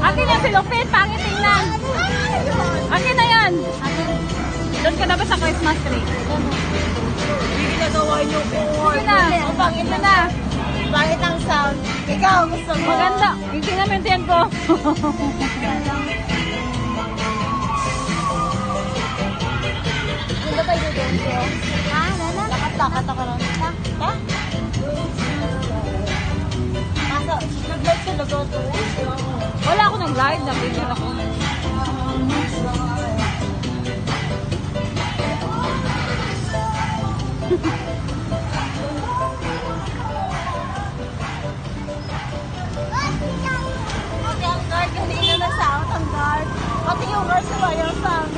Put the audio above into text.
Akin yung silupin, pangit tingnan. Akin na yan. Doon ka na ba sa Christmas tree? Hindi ginagawa niyo po. Sige na. Ang pangit Sige na. Pangit ang sound. Ikaw, gusto mo. Maganda. Hindi naman yung tiyan ko. Hindi ba yung doon ko? Lakat-lakat ako lang. Ha? Kaso, nag-live sa lugar ko. Wala ako ng live. Nag-video ako. Pati ang guard, hindi na na sound. Ang guard. Pati yung guard sa wire sound.